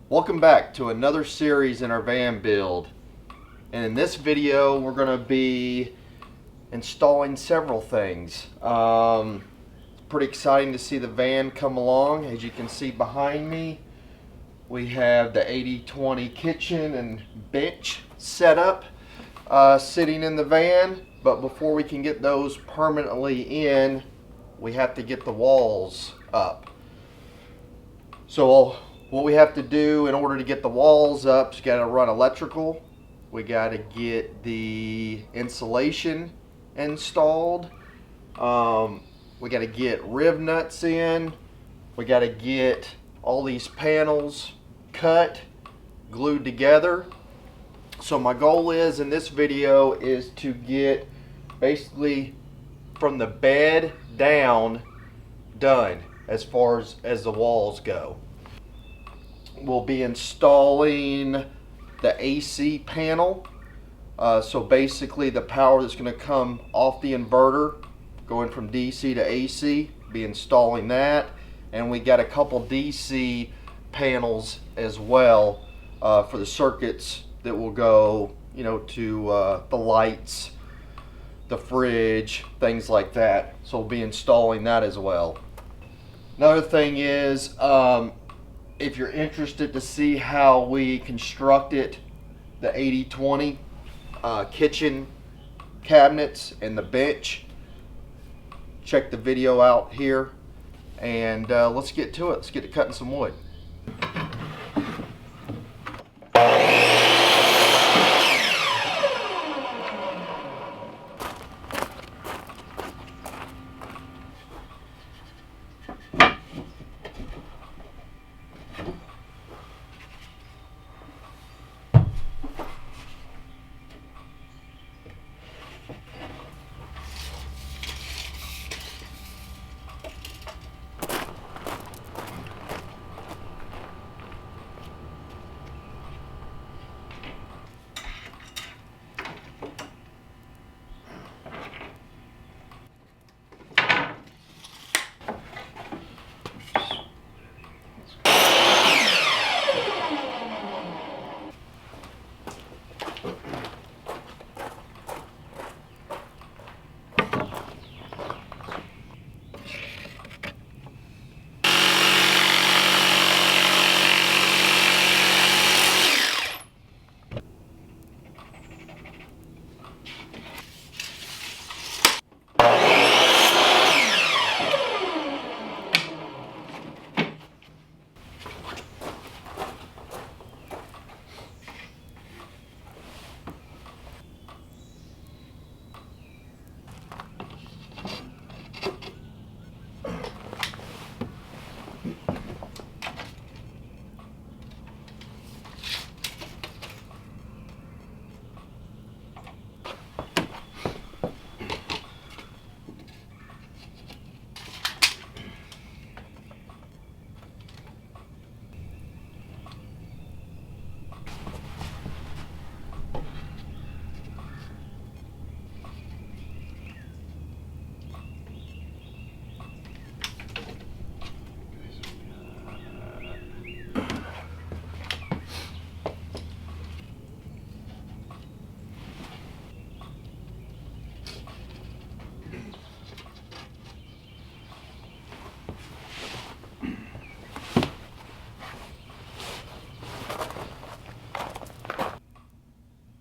Welcome back to another series in our van build, and in this video we're going to be installing several things. Pretty exciting to see the van come along. As you can see behind me, we have the 80/20 kitchen and bench setup sitting in the van, but before we can get those permanently in, we have to get the walls up. So what we have to do in order to get the walls up is got to run electrical. We got to get the insulation installed. We got to get rib nuts in. We got to get all these panels cut, glued together. So my goal is in this video is to get basically from the bed down done as far as the walls go. We'll be installing the AC panel. So basically the power that's going to come off the inverter going from DC to AC, be installing that. And we got a couple DC panels as well for the circuits that will go, to the lights, the fridge, things like that. So we'll be installing that as well. Another thing is, if you're interested to see how we constructed the 80/20 kitchen cabinets and the bench, check the video out here, and let's get to it. Let's get to cutting some wood.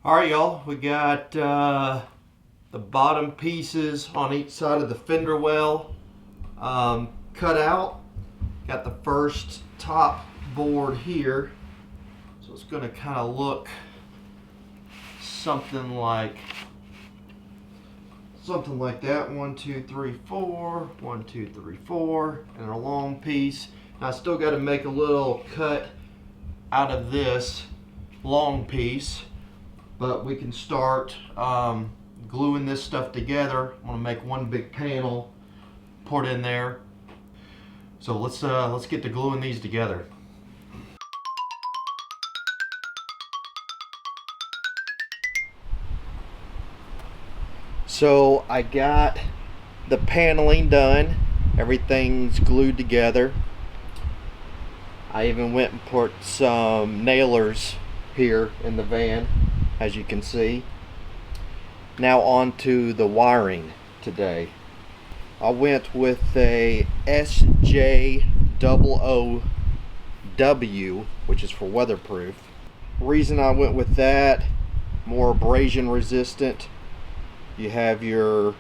Alright y'all, we got the bottom pieces on each side of the fender well cut out. Got the first top board here, so it's going to kind of look something like that. 1, 2, 3, 4, 1, 2, 3, 4, and a long piece. Now I still got to make a little cut out of this long piece, but we can start gluing this stuff together. I'm gonna make one big panel, put in there. So let's get to gluing these together. So I got the paneling done. Everything's glued together. I even went and put some nailers here in the van, as you can see. Now on to the wiring today. I went with a SJ00W, which is for weatherproof. Reason I went with that, more abrasion resistant. You have your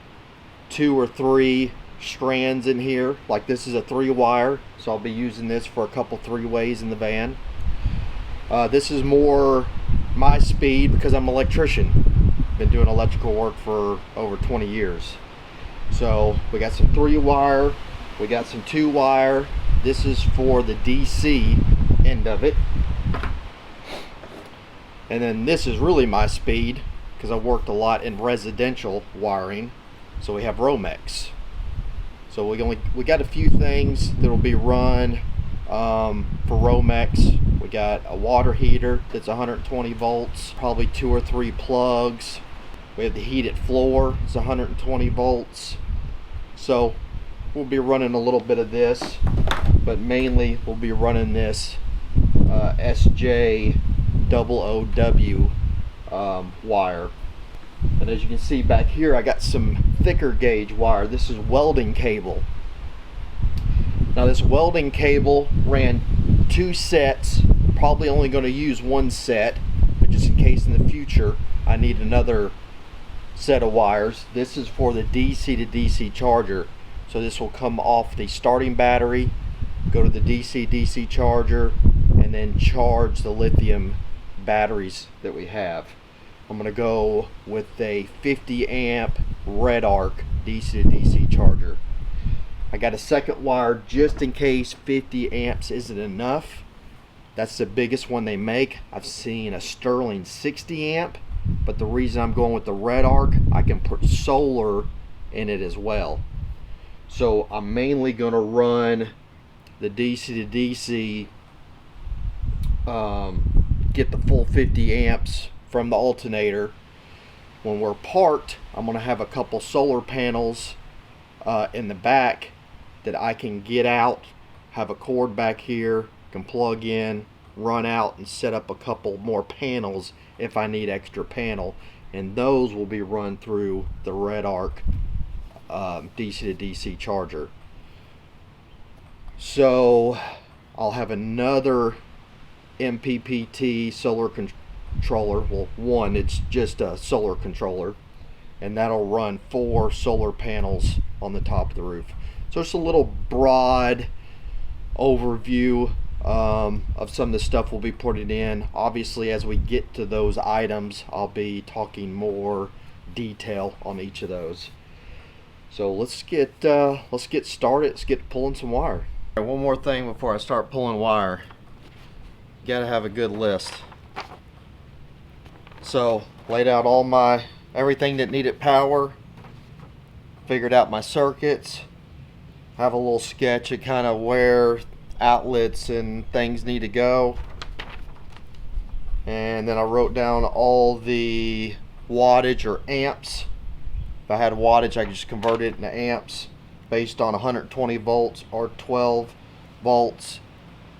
2 or 3 strands in here. Like this is a 3-wire, so I'll be using this for a couple 3-ways in the van. This is more my speed because I'm an electrician. Been doing electrical work for over 20 years. So we got some 3-wire, we got some 2-wire. This is for the DC end of it. And then this is really my speed because I worked a lot in residential wiring. So we have Romex. So we got a few things that will be run for Romex. We got a water heater that's 120 volts, probably 2 or 3 plugs. We have the heated floor, it's 120 volts. So we'll be running a little bit of this, but mainly we'll be running this SJ00W wire. And as you can see back here, I got some thicker gauge wire. This is welding cable. Now this welding cable ran 2 sets. Probably only going to use 1 set, but just in case in the future I need another set of wires. This is for the DC to DC charger. So this will come off the starting battery, go to the DC charger, and then charge the lithium batteries that we have. I'm going to go with a 50 amp red arc DC to DC charger. I got a second wire just in case 50 amps isn't enough. That's the biggest one they make. I've seen a Sterling 60 amp, but the reason I'm going with the red arc, I can put solar in it as well. So I'm mainly going to run the DC to DC, get the full 50 amps from the alternator. When we're parked, I'm going to have a couple solar panels in the back that I can get out, have a cord back here, can plug in, run out, and set up a couple more panels if I need extra panel, and those will be run through the red arc DC to DC charger. So I'll have another MPPT solar controller. Well, one, it's just a solar controller, and that'll run 4 solar panels on the top of the roof. So it's a little broad overview of some of the stuff we'll be putting in. Obviously, as we get to those items, I'll be talking more detail on each of those. So let's get started. Let's get pulling some wire. All right, one more thing before I start pulling wire. You gotta have a good list. So laid out all my everything that needed power, figured out my circuits, have a little sketch of kind of where outlets and things need to go, and then I wrote down all the wattage or amps. If I had wattage, I could just convert it into amps based on 120 volts or 12 volts.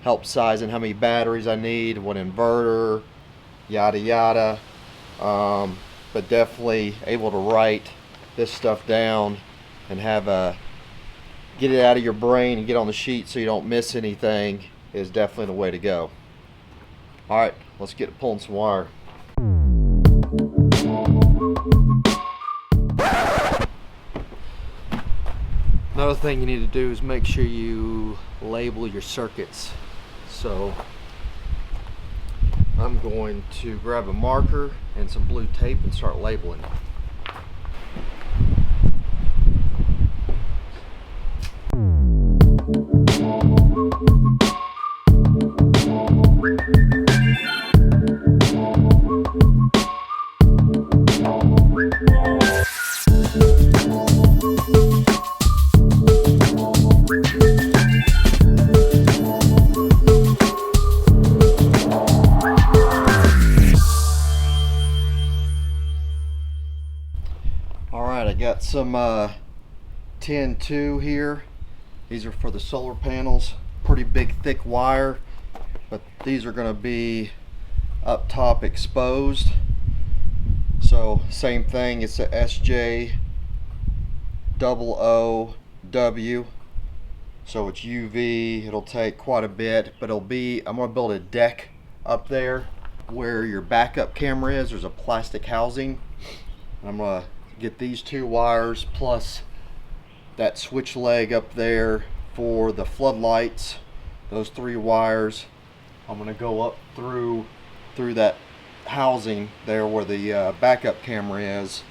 Help sizing how many batteries I need, what inverter, yada yada. But definitely able to write this stuff down and have get it out of your brain and get on the sheet so you don't miss anything is definitely the way to go. Alright, let's get pulling some wire. Another thing you need to do is make sure you label your circuits. So I'm going to grab a marker and some blue tape and start labeling. I got some 10-2 here. These are for the solar panels. Pretty big thick wire. but these are going to be up top exposed. So same thing, it's a SJ00W, so it's UV. It'll take quite a bit, but I'm going to build a deck up there where your backup camera is. There's a plastic housing, and I'm going to get these 2 wires plus that switch leg up there for the floodlights. Those 3 wires, I'm going to go up through that housing there where the backup camera is,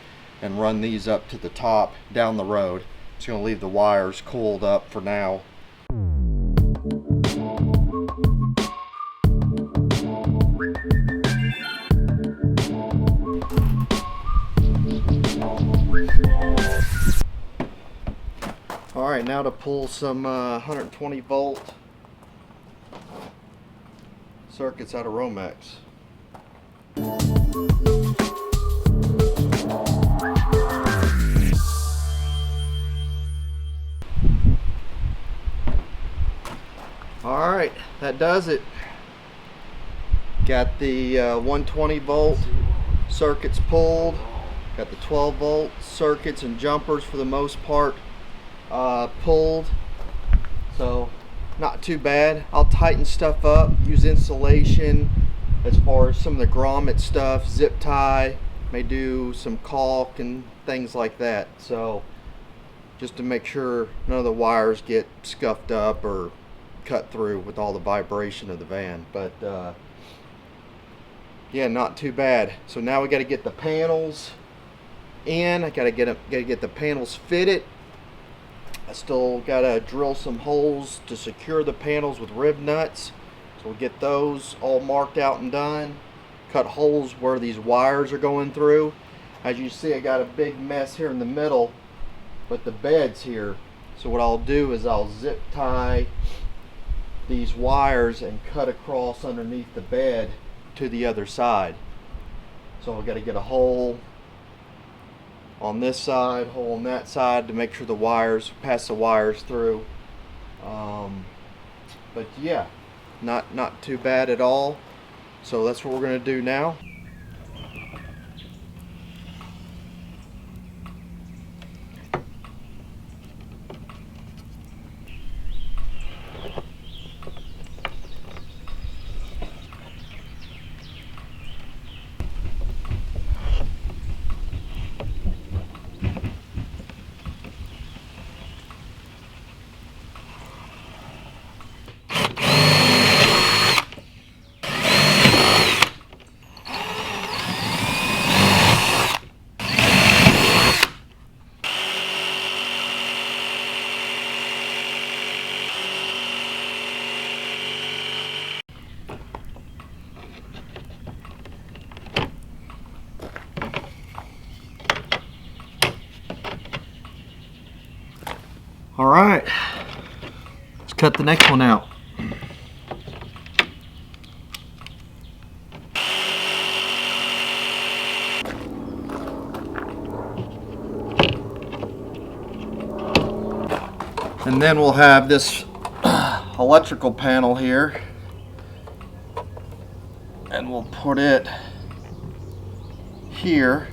and run these up to the top down the road. Just going to leave the wires coiled up for now. Alright, now to pull some 120 volt circuits out of Romex. Alright, that does it. Got the 120 volt circuits pulled. Got the 12 volt circuits and jumpers for the most part pulled. So not too bad. I'll tighten stuff up, use insulation as far as some of the grommet stuff, zip tie, may do some caulk and things like that. So just to make sure none of the wires get scuffed up or cut through with all the vibration of the van. But yeah, not too bad. So now we got to get the panels in. I got to get the panels fitted. I still got to drill some holes to secure the panels with rib nuts. So we'll get those all marked out and done. Cut holes where these wires are going through. As you see, I got a big mess here in the middle, but the bed's here. So what I'll do is I'll zip tie these wires and cut across underneath the bed to the other side. So I've got to get a hole on this side, hole on that side to make sure the wires, pass the wires through. But yeah, not too bad at all. So that's what we're going to do now. All right, let's cut the next one out. And then we'll have this electrical panel here, and we'll put it here,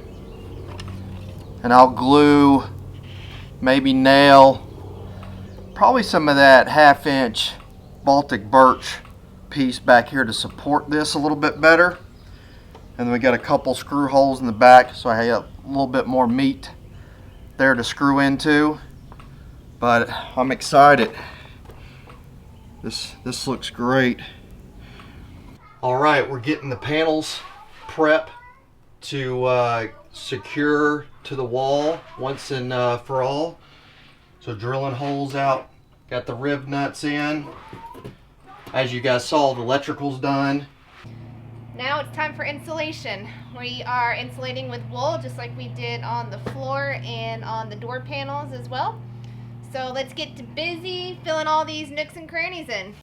and I'll glue, maybe nail, probably some of that 1/2 inch Baltic birch piece back here to support this a little bit better. And then we got a couple screw holes in the back, so I have a little bit more meat there to screw into. But I'm excited. This looks great. All right, we're getting the panels prep to secure to the wall once and for all. So drilling holes out, got the rib nuts in. As you guys saw, the electrical's done. Now it's time for insulation. We are insulating with wool just like we did on the floor and on the door panels as well. So let's get to busy filling all these nooks and crannies in.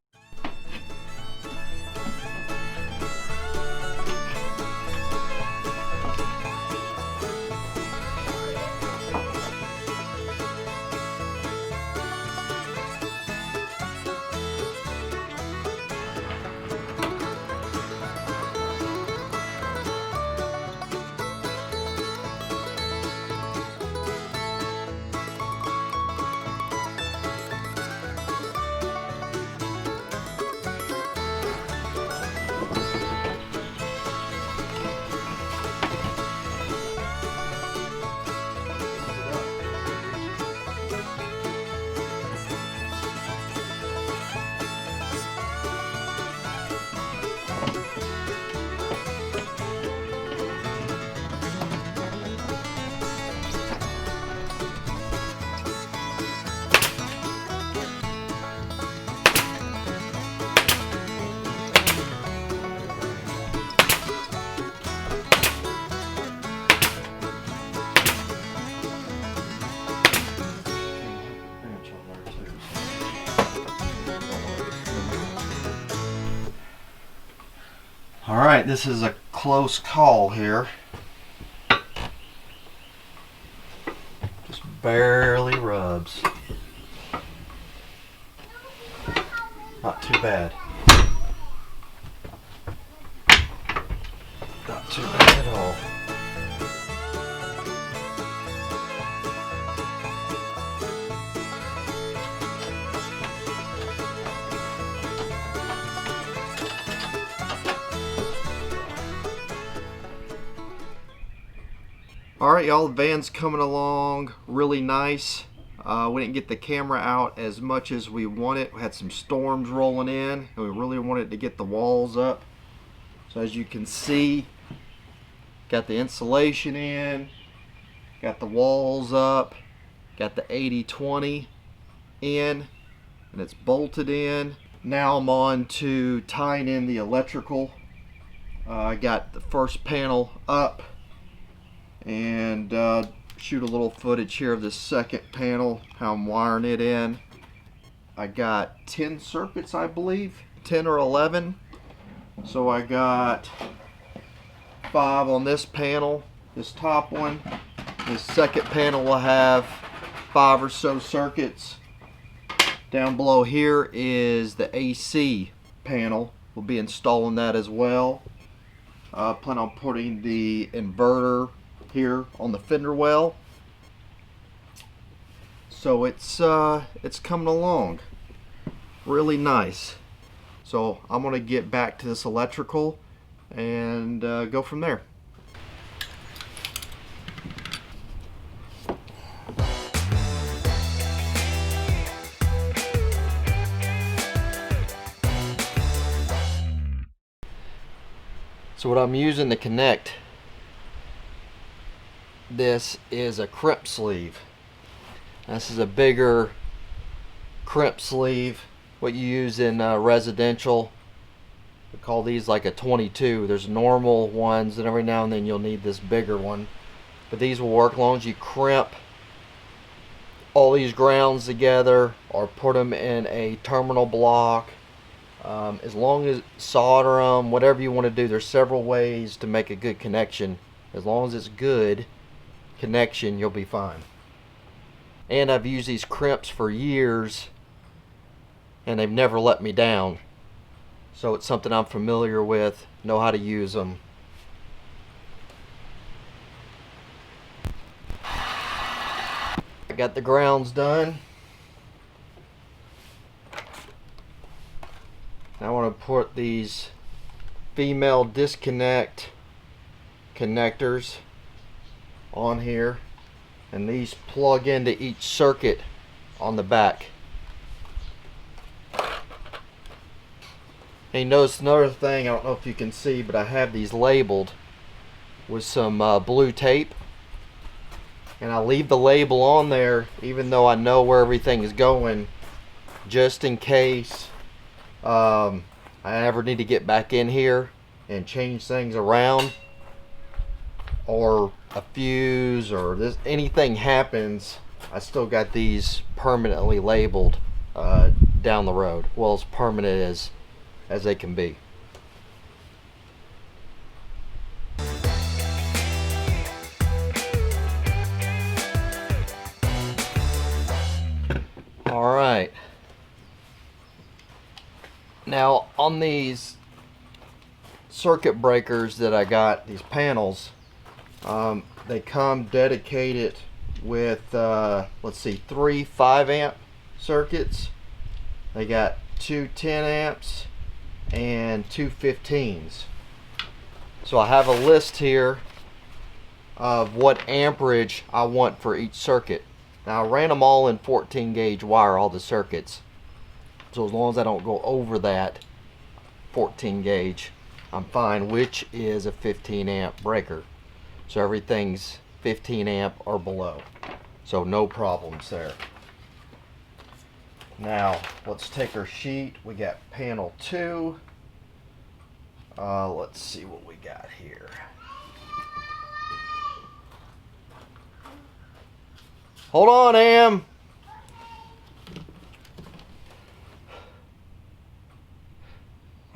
All right, this is a close call here. Just barely rubs. Not too bad. Not too bad at all. Alright y'all, the van's coming along really nice. We didn't get the camera out as much as we wanted. We had some storms rolling in and we really wanted to get the walls up. So as you can see, got the insulation in, got the walls up, got the 80/20 in, and it's bolted in. Now I'm on to tying in the electrical. I got the first panel up, and shoot a little footage here of this second panel, how I'm wiring it in. I got 10 circuits, I believe, 10 or 11. So I got 5 on this panel, this top one. This second panel will have 5 or so circuits. Down below here is the AC panel. We'll be installing that as well. Plan on putting the inverter here on the fender well. So it's coming along really nice. So I'm gonna get back to this electrical and go from there. So what I'm using to connect this is a crimp sleeve. This is a bigger crimp sleeve, what you use in residential. We call these like a 22. There's normal ones, and every now and then you'll need this bigger one. But these will work as long as you crimp all these grounds together or put them in a terminal block. As long as solder them, whatever you want to do, there's several ways to make a good connection. As long as it's good connection, you'll be fine. And I've used these crimps for years and they've never let me down. So it's something I'm familiar with, know how to use them. I got the grounds done. Now I want to put these female disconnect connectors on here, and these plug into each circuit on the back. And you notice another thing, I don't know if you can see, but I have these labeled with some blue tape, and I leave the label on there even though I know where everything is going, just in case I ever need to get back in here and change things around, or a fuse, or anything happens. I still got these permanently labeled down the road. Well, as permanent as they can be. All right. Now on these circuit breakers that I got, these panels, they come dedicated with let's see, 3 5-amp circuits. They got 2 10 amps and 2 15s. So I have a list here of what amperage I want for each circuit. Now I ran them all in 14 gauge wire, all the circuits. So as long as I don't go over that 14 gauge, I'm fine, which is a 15 amp breaker. So everything's 15 amp or below. So no problems there. Now let's take our sheet. We got panel 2. Let's see what we got here. Hold on, Am.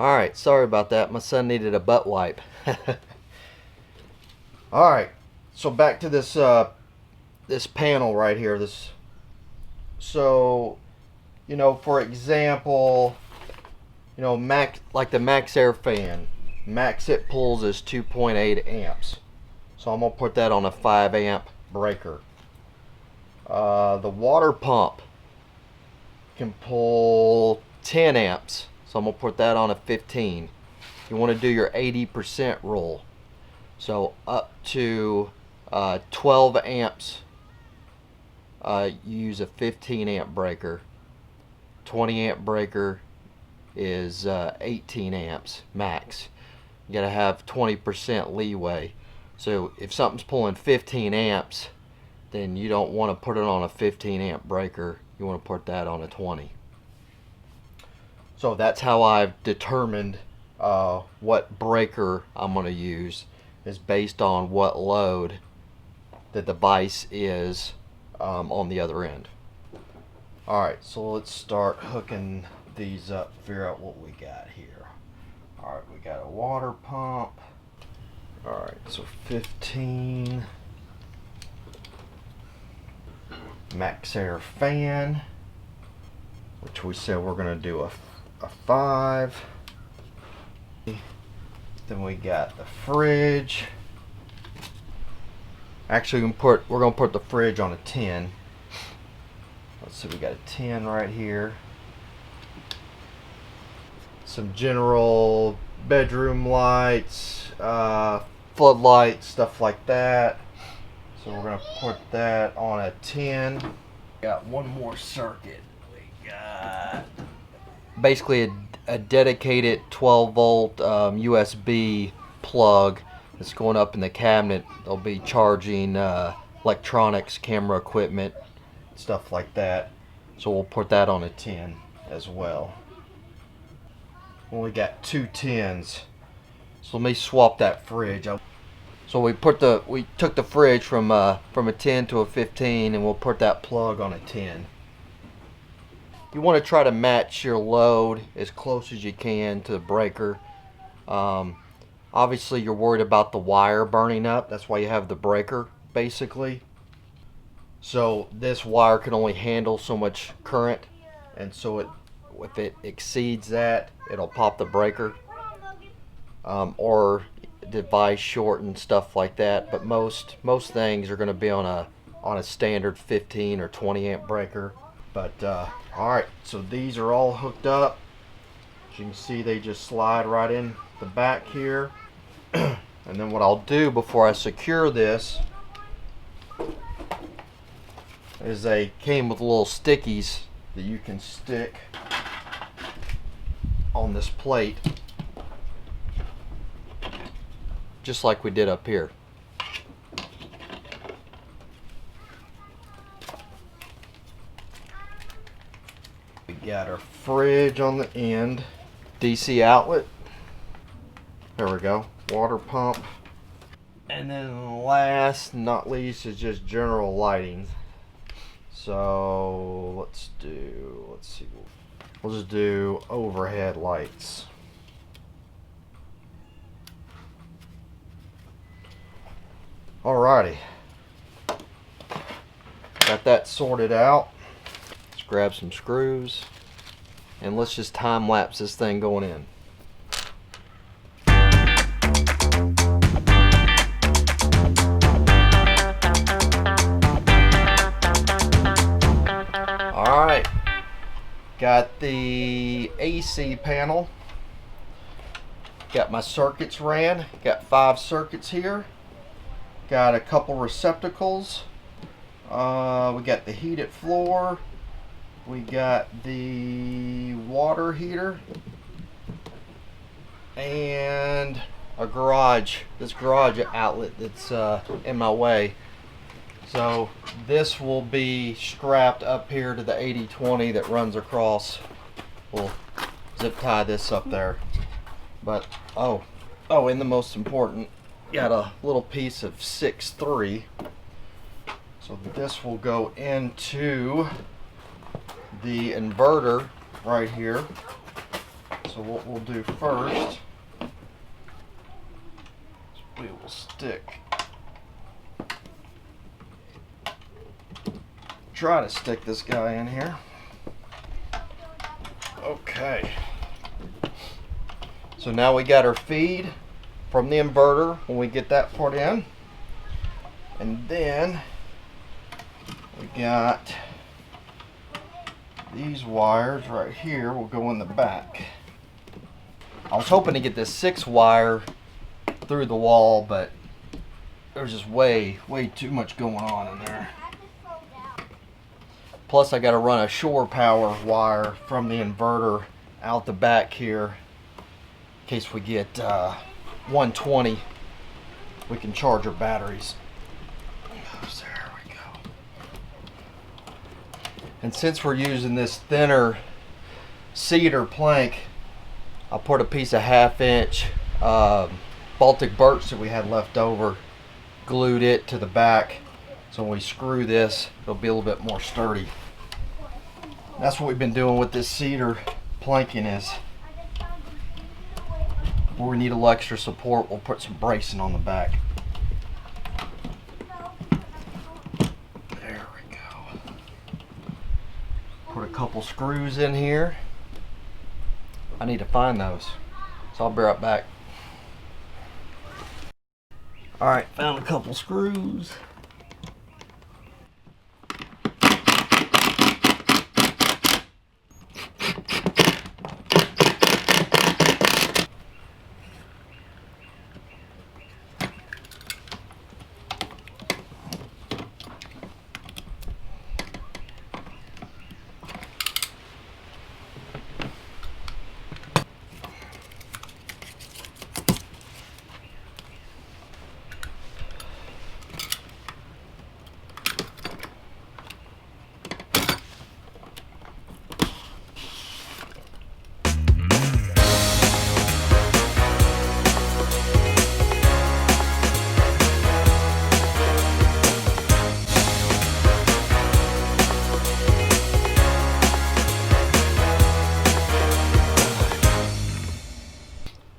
Alright, sorry about that. My son needed a butt wipe. Alright, so back to this this panel right here. So, you know, for example, you know, like the max air fan, max it pulls is 2.8 amps. So I'm gonna put that on a 5 amp breaker. The water pump can pull 10 amps, so I'm gonna put that on a 15. You want to do your 80% rule, so up to 12 amps you use a 15 amp breaker. 20 amp breaker is 18 amps max. You gotta have 20% leeway. So if something's pulling 15 amps, then you don't want to put it on a 15 amp breaker. You want to put that on a 20. So that's how I've determined what breaker I'm going to use, is based on what load the device is on the other end. Alright, so let's start hooking these up, figure out what we got here. Alright, we got a water pump. Alright, so 15. Max air fan, which we said we're going to do a 5. Then we got the fridge. Actually, we're going to put the fridge on a 10. Let's see, we got a 10 right here. Some general bedroom lights, floodlights, stuff like that. So we're going to put that on a 10. Got one more circuit. We got basically a dedicated 12 volt USB plug that's going up in the cabinet. They'll be charging electronics, camera equipment, stuff like that. So we'll put that on a 10 as well. Only got 2 10s. So let me swap that fridge. So we took the fridge from a 10 to a 15, and we'll put that plug on a 10. You want to try to match your load as close as you can to the breaker. Obviously you're worried about the wire burning up. That's why you have the breaker, basically. So this wire can only handle so much current, and so if it exceeds that, it'll pop the breaker. Or device short and stuff like that, but most things are going to be on a standard 15 or 20 amp breaker. But alright, so these are all hooked up. As you can see, they just slide right in the back here. And then what I'll do before I secure this is they came with little stickies that you can stick on this plate, just like we did up here. We got our fridge on the end, DC outlet, there we go, water pump, and then last not least is just general lighting. So let's see, we'll just do overhead lights. Alrighty, got that sorted out. Let's grab some screws and let's just time lapse this thing going in. Alright, got the AC panel, got my circuits ran, got 5 circuits here. Got a couple receptacles. We got the heated floor. We got the water heater. And a garage. This garage outlet that's in my way. So this will be strapped up here to the 80/20 that runs across. We'll zip tie this up there. But, oh, and the most important, got a little piece of 6-3, so this will go into the inverter right here. So what we'll do first, we will try to stick this guy in here. Okay. So now we got our feed from the inverter when we get that part in. And then we got these wires right here will go in the back. I was hoping to get this 6-wire through the wall, but there's just way too much going on in there. Plus I got to run a shore power wire from the inverter out the back here in case we get 120, we can charge our batteries. There we go. And since we're using this thinner cedar plank, I put a piece of 1/2-inch Baltic birch that we had left over, glued it to the back, so when we screw this, it'll be a little bit more sturdy. That's what we've been doing with this cedar planking is, where we need a little extra support, we'll put some bracing on the back. There we go. Put a couple screws in here. I need to find those, so I'll be right back. Alright, found a couple screws.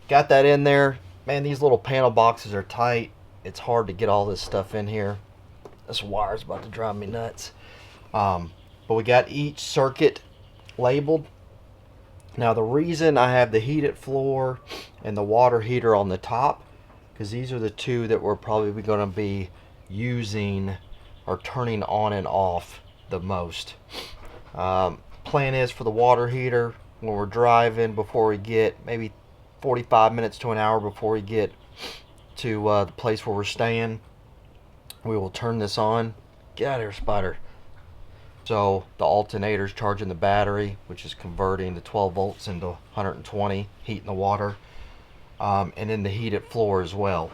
Got that in there. Man, these little panel boxes are tight. It's hard to get all this stuff in here. This wire's about to drive me nuts. But we got each circuit labeled. Now the reason I have the heated floor and the water heater on the top, because these are the two that we're probably going to be using or turning on and off the most. Plan is for the water heater, when we're driving, before we get maybe 45 minutes to an hour before we get to the place where we're staying, we will turn this on. Get out of here, spider. So the alternator's charging the battery, which is converting the 12 volts into 120, heating the water, and then the heated floor as well.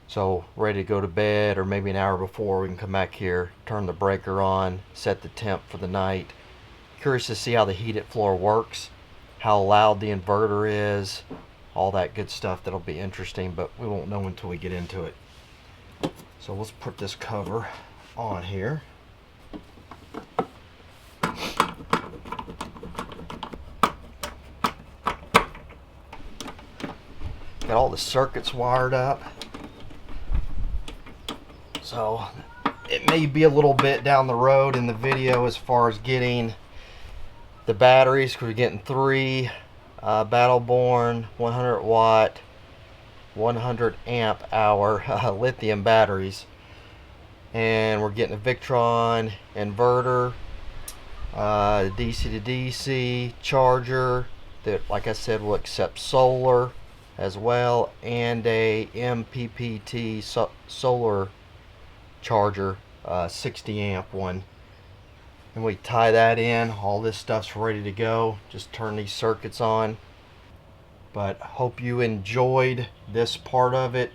So ready to go to bed, or maybe an hour before, we can come back here, turn the breaker on, set the temp for the night. Curious to see how the heated floor works, how loud the inverter is, all that good stuff. That'll be interesting, but we won't know until we get into it. So let's put this cover on here. Got all the circuits wired up. So it may be a little bit down the road in the video as far as getting the batteries, because we're getting 3 Battleborn 100 watt 100 amp hour lithium batteries, and we're getting a Victron inverter, DC to DC charger that, like I said, will accept solar as well, and a MPPT solar charger, 60 amp one. And we tie that in. All this stuff's ready to go. Just turn these circuits on. But hope you enjoyed this part of it.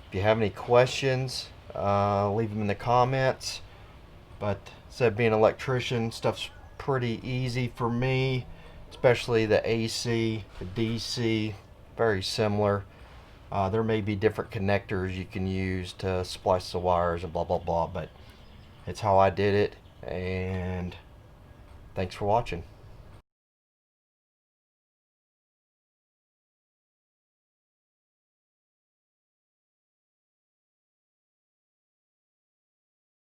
If you have any questions, leave them in the comments. But instead of being an electrician, stuff's pretty easy for me, especially the AC, the DC, very similar. There may be different connectors you can use to splice the wires and blah blah blah, but it's how I did it. And thanks for watching.